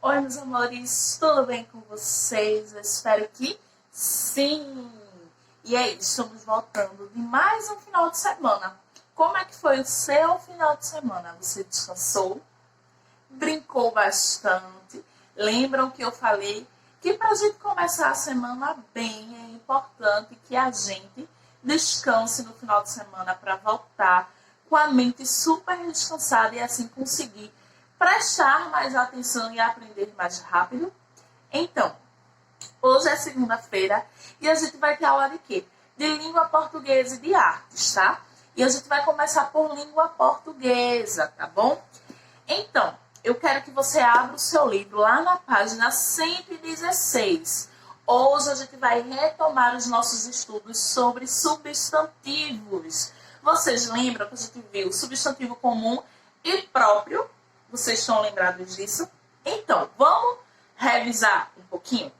Oi, meus amores, tudo bem com vocês? Eu espero que sim! E aí, estamos voltando de mais um final de semana. Como é que foi o seu final de semana? Você descansou? Brincou bastante? Lembram que eu falei que para a gente começar a semana bem, é importante que a gente descanse no final de semana para voltar com a mente super descansada e assim conseguir prestar mais atenção e aprender mais rápido? Então, hoje é segunda-feira e a gente vai ter aula de quê? De língua portuguesa e de artes, tá? E a gente vai começar por língua portuguesa, tá bom? Então, eu quero que você abra o seu livro lá na página 116. Hoje a gente vai retomar os nossos estudos sobre substantivos. Vocês lembram que a gente viu substantivo comum e próprio? Vocês estão lembrados disso? Então, vamos revisar um pouquinho?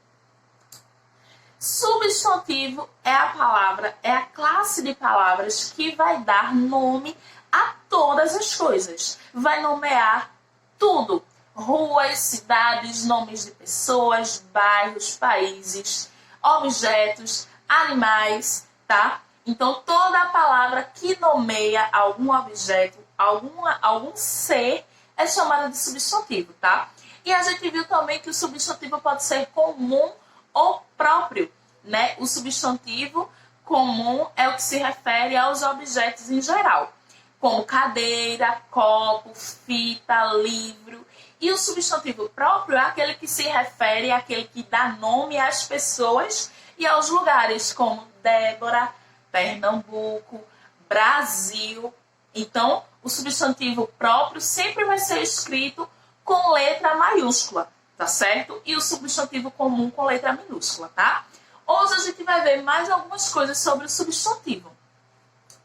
Substantivo é a palavra, é a classe de palavras que vai dar nome a todas as coisas. Vai nomear tudo. Ruas, cidades, nomes de pessoas, bairros, países, objetos, animais, tá? Então, toda a palavra que nomeia algum objeto, algum ser, é chamada de substantivo, tá? E a gente viu também que o substantivo pode ser comum ou próprio, né? O substantivo comum é o que se refere aos objetos em geral, como cadeira, copo, fita, livro. E o substantivo próprio é aquele que se refere àquele que dá nome às pessoas e aos lugares, como Débora, Pernambuco, Brasil. Então, o substantivo próprio sempre vai ser escrito com letra maiúscula, tá certo? E o substantivo comum com letra minúscula, tá? Hoje a gente vai ver mais algumas coisas sobre o substantivo.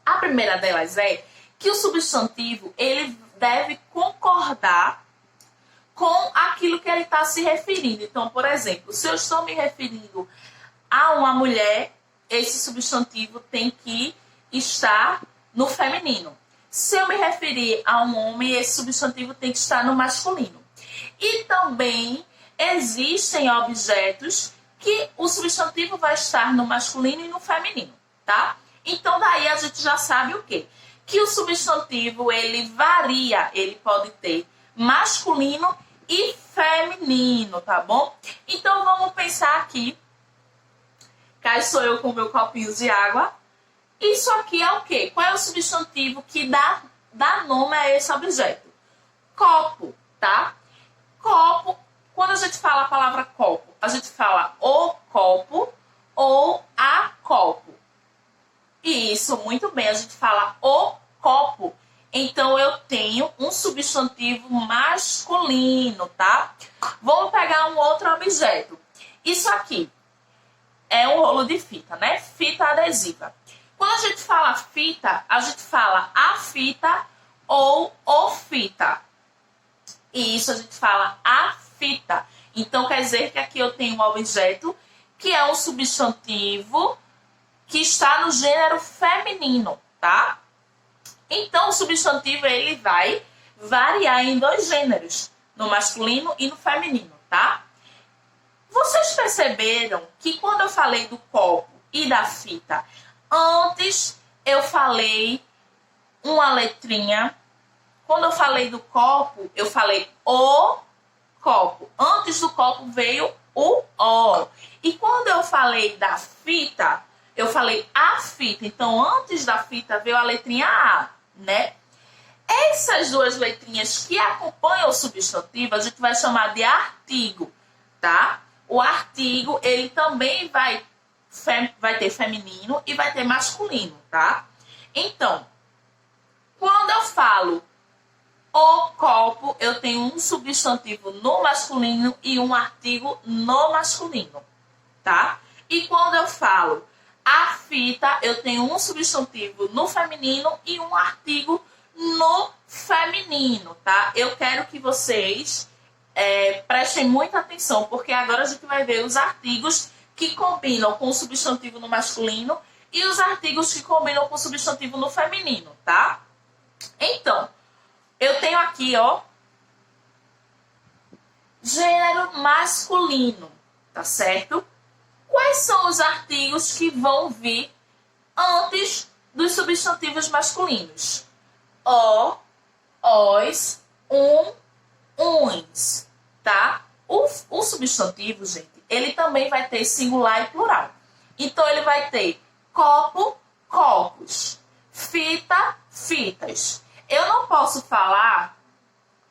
A primeira delas é que o substantivo ele deve concordar com aquilo que ele está se referindo. Então, por exemplo, se eu estou me referindo a uma mulher, esse substantivo tem que estar no feminino. Se eu me referir a um homem, esse substantivo tem que estar no masculino. E também existem objetos que o substantivo vai estar no masculino e no feminino, tá? Então, daí a gente já sabe o quê? Que o substantivo, ele varia, ele pode ter masculino e feminino, tá bom? Então, vamos pensar aqui. Cá sou eu com o meu copinho de água. Isso aqui é o quê? Qual é o substantivo que dá nome a esse objeto? Copo, tá? Copo, quando a gente fala a palavra copo, a gente fala o copo ou a copo. Isso, muito bem, a gente fala o copo. Então, eu tenho um substantivo masculino, tá? Vamos pegar um outro objeto. Isso aqui é um rolo de fita, né? Fita adesiva. Quando a gente fala fita, a gente fala a fita ou o fita. E isso a gente fala a fita. Então, quer dizer que aqui eu tenho um objeto que é um substantivo que está no gênero feminino, tá? Então, o substantivo ele vai variar em dois gêneros, no masculino e no feminino, tá? Vocês perceberam que quando eu falei do copo e da fita, antes eu falei uma letrinha. Quando eu falei do copo, eu falei o copo. Antes do copo veio o O. E quando eu falei da fita, eu falei a fita. Então, antes da fita veio a letrinha A, né? Essas duas letrinhas que acompanham o substantivo, a gente vai chamar de artigo, tá? O artigo, ele também vai ter feminino e vai ter masculino, tá? Então, quando eu falo o copo, eu tenho um substantivo no masculino e um artigo no masculino, tá? E quando eu falo a fita, eu tenho um substantivo no feminino e um artigo no feminino, tá? Eu quero que vocês prestem muita atenção, porque agora a gente vai ver os artigos que combinam com o substantivo no masculino e os artigos que combinam com o substantivo no feminino, tá? Então, eu tenho aqui, ó, gênero masculino, tá certo? Quais são os artigos que vão vir antes dos substantivos masculinos? O, os, uns, tá? O substantivo, gente, ele também vai ter singular e plural. Então, ele vai ter copo, copos, fita, fitas. Eu não posso falar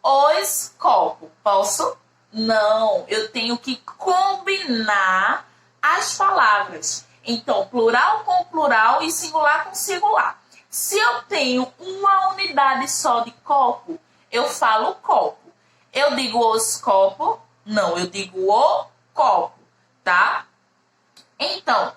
os copos. Posso? Não. Eu tenho que combinar as palavras. Então, plural com plural e singular com singular. Se eu tenho uma unidade só de copo, eu falo copo. Eu digo os copos? Não, eu digo o copo, tá? Então,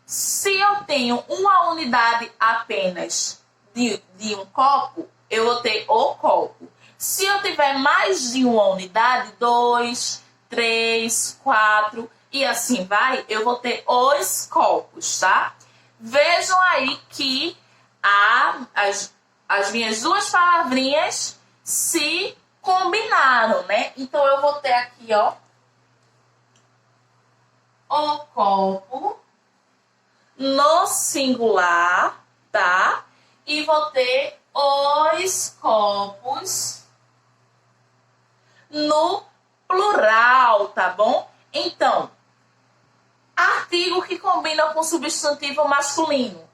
se eu tenho uma unidade apenas de um copo, eu vou ter o copo. Se eu tiver mais de uma unidade, 2, 3, 4 e assim vai, eu vou ter os copos, tá? Vejam aí que as minhas duas palavrinhas se combinaram, né? Então, eu vou ter aqui, ó, o copo no singular, tá? E vou ter os copos no plural, tá bom? Então, artigo que combina com substantivo masculino.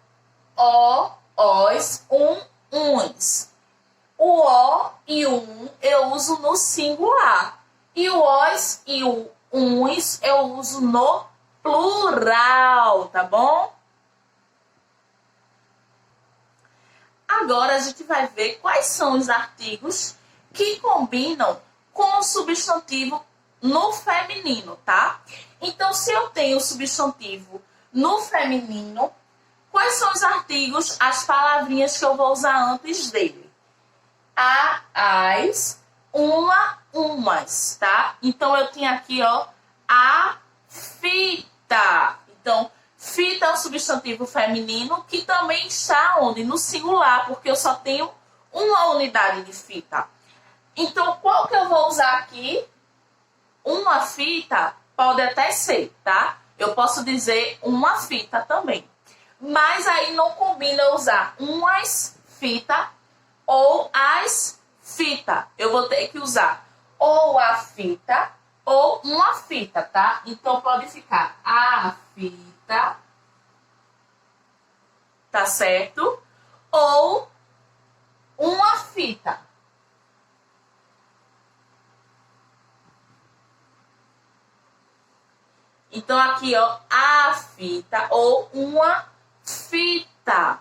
O, os, uns. O o e o eu uso no singular. E o os e o uns eu uso no plural, tá bom? Agora a gente vai ver quais são os artigos que combinam com o substantivo no feminino, tá? Então, se eu tenho o substantivo no feminino, quais são os artigos, as palavrinhas que eu vou usar antes dele? A, as, uma, umas, tá? Então, eu tenho aqui, ó, a fita. Então, fita é um substantivo feminino que também está onde? No singular, porque eu só tenho uma unidade de fita. Então, qual que eu vou usar aqui? Uma fita pode até ser, tá? Eu posso dizer uma fita também. Mas aí não combina eu usar umas fita ou as fita. Eu vou ter que usar ou a fita ou uma fita, tá? Então, pode ficar a fita, tá certo? Ou uma fita. Então, aqui, ó, a fita ou uma fita.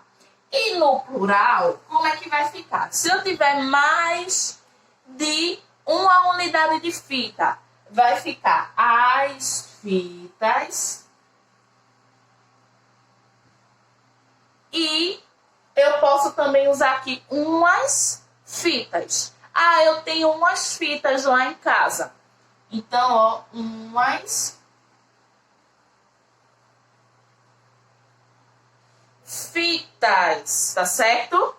E no plural, como é que vai ficar? Se eu tiver mais de uma unidade de fita, vai ficar as fitas. E eu posso também usar aqui umas fitas. Ah, eu tenho umas fitas lá em casa. Então, ó, umas fitas, tá certo?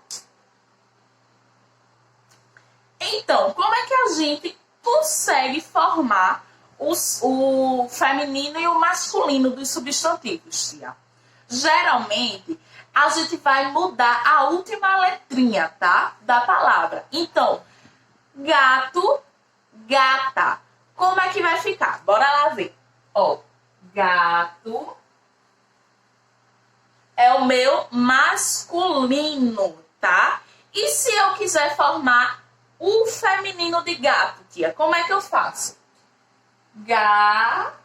Então, como é que a gente consegue formar o feminino e o masculino dos substantivos, tia? Geralmente, a gente vai mudar a última letrinha, tá? Da palavra. Então, gato, gata. Como é que vai ficar? Bora lá ver. Ó, gato é o meu masculino, tá? E se eu quiser formar o feminino de gato, tia, como é que eu faço? Gata.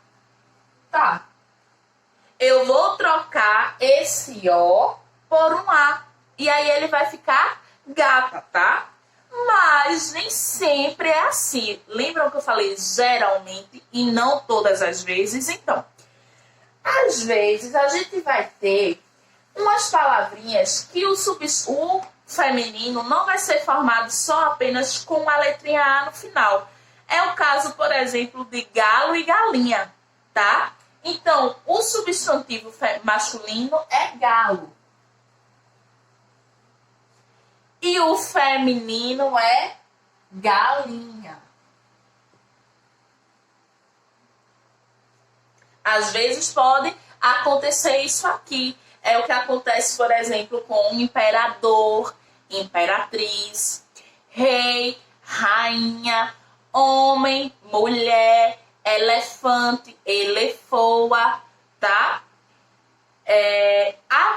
Eu vou trocar esse O por um A. E aí ele vai ficar gata, tá? Mas nem sempre é assim. Lembram que eu falei geralmente e não todas as vezes? Então, às vezes a gente vai ter umas palavrinhas que o feminino não vai ser formado só apenas com a letrinha A no final. É o caso, por exemplo, de galo e galinha, tá? Então, o substantivo masculino é galo. E o feminino é galinha. Às vezes pode acontecer isso aqui. É o que acontece, por exemplo, com imperador, imperatriz, rei, rainha, homem, mulher, elefante, elefoa, tá?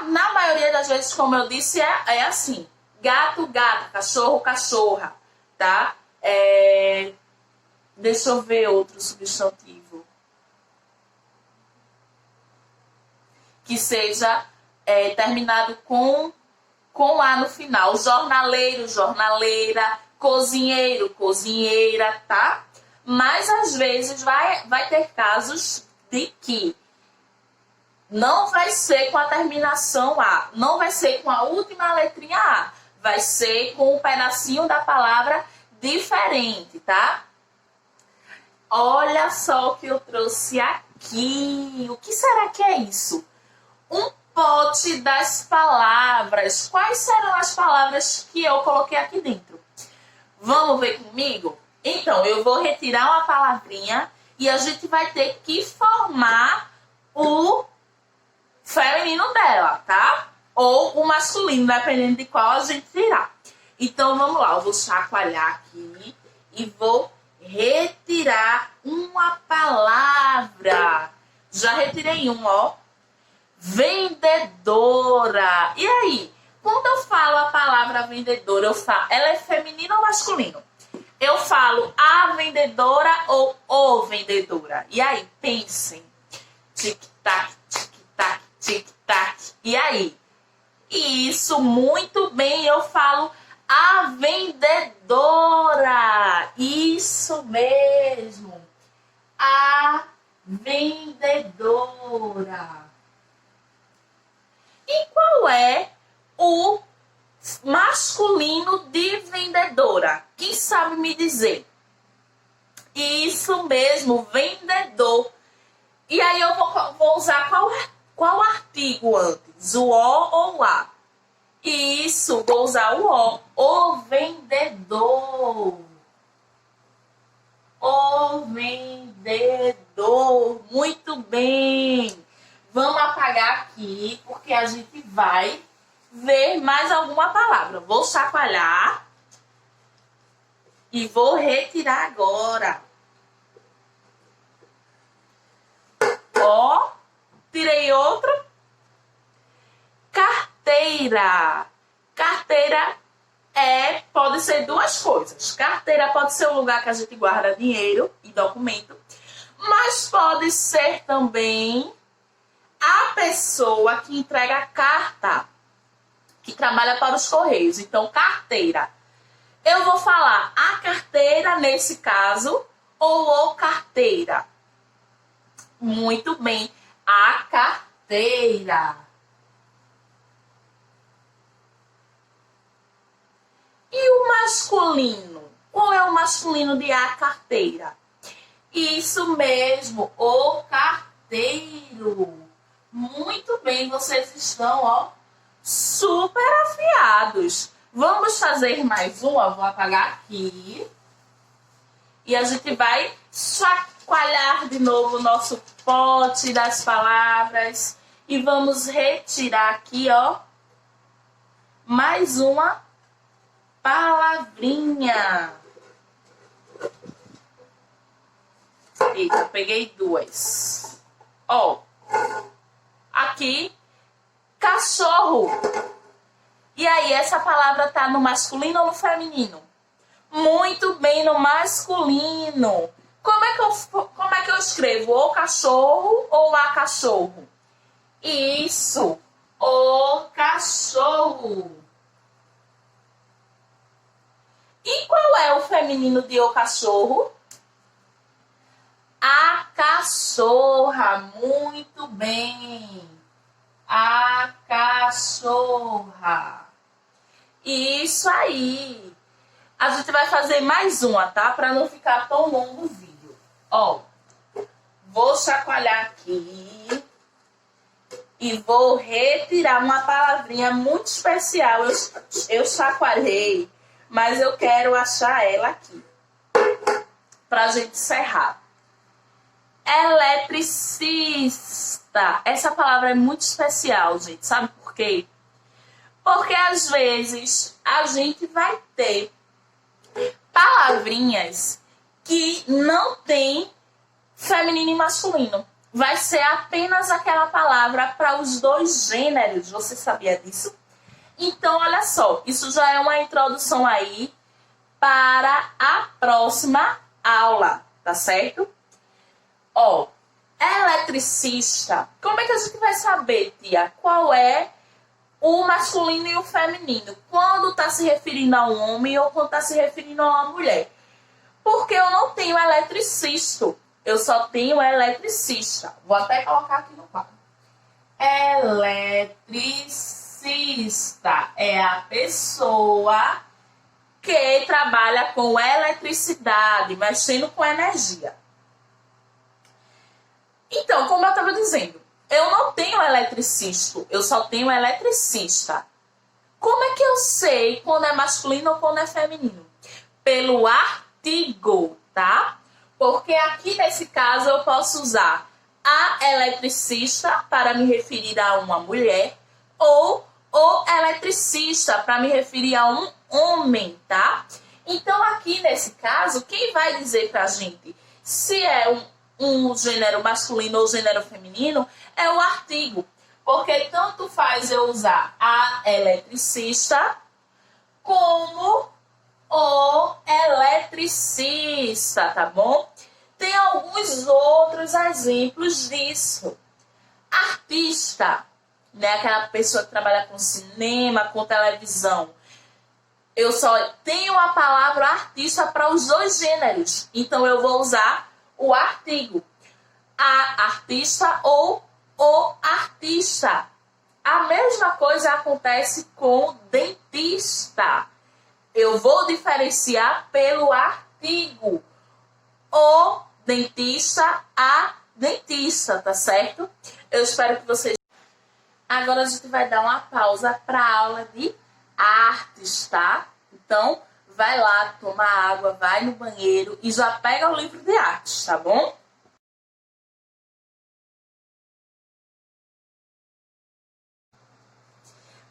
Na maioria das vezes, como eu disse, é assim. Gato, gata, cachorro, cachorra, tá? Deixa eu ver outro substantivo. Que seja terminado com A no final. Jornaleiro, jornaleira, cozinheiro, cozinheira, tá? Mas às vezes vai ter casos de que não vai ser com a terminação A, não vai ser com a última letrinha A, vai ser com um pedacinho da palavra diferente, tá? Olha só o que eu trouxe aqui. O que será que é isso? Um pote das palavras. Quais serão as palavras que eu coloquei aqui dentro? Vamos ver comigo? Então, eu vou retirar uma palavrinha e a gente vai ter que formar o feminino dela, tá? Ou o masculino, dependendo de qual a gente tirar. Então, vamos lá. Eu vou chacoalhar aqui e vou retirar uma palavra. Já retirei uma, ó. Vendedora. E aí? Quando eu falo a palavra vendedora, ela é feminino ou masculino? Eu falo a vendedora ou o vendedora? E aí? Pensem. Tic-tac, tic-tac, tic-tac. E aí? Isso, muito bem. Eu falo a vendedora. Isso mesmo. A vendedora. E qual é o masculino de vendedora? Quem sabe me dizer? Isso mesmo, vendedor. E aí eu vou usar qual artigo antes? O ou o a? Isso, vou usar o o. O vendedor. O vendedor. Muito bem. Vamos apagar aqui, porque a gente vai ver mais alguma palavra. Vou chacoalhar e vou retirar agora. Ó, tirei outra. Carteira. Carteira pode ser duas coisas. Carteira pode ser o lugar que a gente guarda dinheiro e documento, mas pode ser também a pessoa que entrega a carta, que trabalha para os correios. Então, carteira. Eu vou falar a carteira nesse caso ou o carteira. Muito bem. A carteira. E o masculino? Qual é o masculino de a carteira? Isso mesmo, o carteiro. Muito bem, vocês estão, ó, super afiados. Vamos fazer mais uma, vou apagar aqui. E a gente vai chacoalhar de novo o nosso pote das palavras. E vamos retirar aqui, ó, mais uma palavrinha. Eita, peguei duas. Ó, aqui, cachorro. E aí, essa palavra tá no masculino ou no feminino? Muito bem, no masculino. Como é que eu escrevo? O cachorro ou a cachorro? Isso, o cachorro. E qual é o feminino de o cachorro? A cachorra. Muito bem. A cachorra. Isso aí. A gente vai fazer mais uma, tá? Para não ficar tão longo o vídeo. Ó, vou chacoalhar aqui e vou retirar uma palavrinha muito especial. Eu chacoalhei, mas eu quero achar ela aqui pra gente encerrar. Eletricista. Essa palavra é muito especial, gente. Sabe por quê? Porque às vezes a gente vai ter palavrinhas que não tem feminino e masculino. Vai ser apenas aquela palavra para os dois gêneros. Você sabia disso? Então, olha só. Isso já é uma introdução aí para a próxima aula, tá certo? Ó, eletricista. Como é que a gente vai saber, tia, qual é o masculino e o feminino? Quando está se referindo a um homem ou quando está se referindo a uma mulher? Porque eu não tenho eletricista. Eu só tenho eletricista. Vou até colocar aqui no quadro. Eletricista é a pessoa que trabalha com eletricidade, mexendo com energia. Então, como eu estava dizendo, eu não tenho eletricista, eu só tenho eletricista. Como é que eu sei quando é masculino ou quando é feminino? Pelo artigo, tá? Porque aqui nesse caso eu posso usar a eletricista para me referir a uma mulher ou o eletricista para me referir a um homem, tá? Então aqui nesse caso, quem vai dizer pra gente se é um gênero masculino ou gênero feminino é o artigo. Porque tanto faz eu usar a eletricista como o eletricista, tá bom? Tem alguns outros exemplos disso. Artista, né? Aquela pessoa que trabalha com cinema, com televisão. Eu só tenho a palavra artista para os dois gêneros. Então eu vou usar o artigo. A artista ou o artista. A mesma coisa acontece com o dentista. Eu vou diferenciar pelo artigo. O dentista, a dentista, tá certo? Eu espero que vocês... Agora a gente vai dar uma pausa para a aula de artes, tá? Então, vai lá, toma água, vai no banheiro e já pega o livro de artes, tá bom?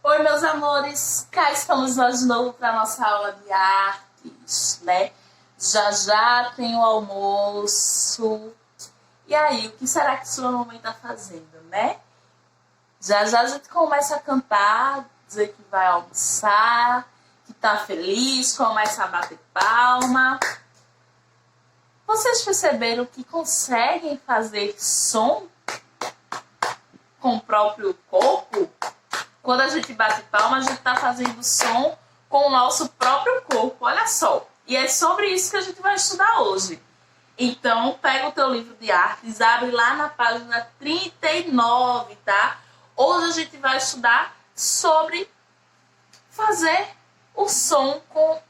Oi, meus amores, cá estamos nós de novo para nossa aula de artes, né? Já já tem o almoço. E aí, o que será que sua mamãe tá fazendo, né? Já já a gente começa a cantar, dizer que vai almoçar, que tá feliz, começa a bater palma. Vocês perceberam que conseguem fazer som com o próprio corpo? Quando a gente bate palma, a gente tá fazendo som com o nosso próprio corpo, olha só. E é sobre isso que a gente vai estudar hoje. Então, pega o teu livro de artes, abre lá na página 39, tá? Hoje a gente vai estudar sobre fazer o som com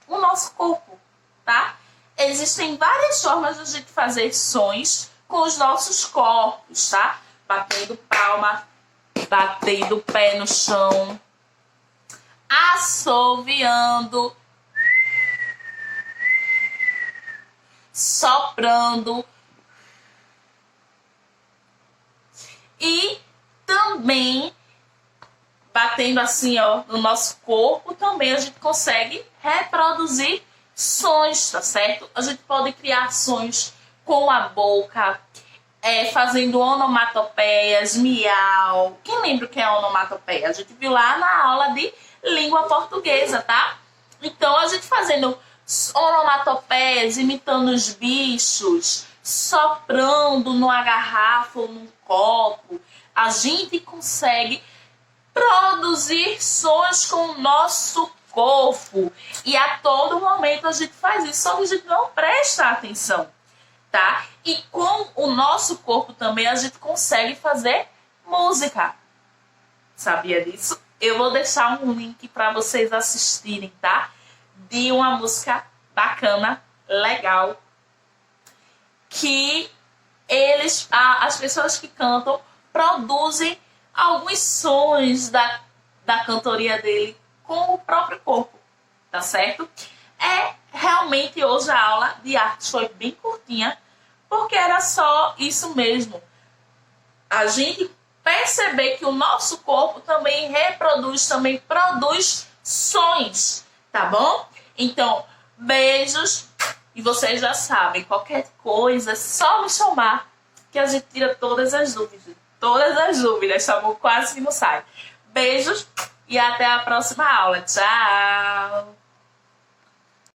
o nosso corpo, tá? Existem várias formas de a gente fazer sons com os nossos corpos, tá? Batendo palma, batendo o pé no chão, assoviando, soprando e também batendo assim, ó, no nosso corpo, também a gente consegue reproduzir sons, tá certo? A gente pode criar sons com a boca, fazendo onomatopeias, miau. Quem lembra o que é onomatopeia? A gente viu lá na aula de língua portuguesa, tá? Então, a gente fazendo onomatopeias, imitando os bichos, soprando numa garrafa ou num copo, a gente consegue produzir sons com o nosso corpo. E a todo momento a gente faz isso, só que a gente não presta atenção, tá? E com o nosso corpo também a gente consegue fazer música. Sabia disso? Eu vou deixar um link para vocês assistirem, tá? De uma música bacana, legal, que as pessoas que cantam produzem alguns sons da cantoria dele com o próprio corpo, tá certo? Realmente hoje a aula de artes foi bem curtinha, porque era só isso mesmo. A gente perceber que o nosso corpo também reproduz, também produz sons, tá bom? Então, beijos. E vocês já sabem, qualquer coisa é só me chamar que a gente tira todas as dúvidas. Todas as dúvidas, chamou quase que não sai. Beijos e até a próxima aula. Tchau!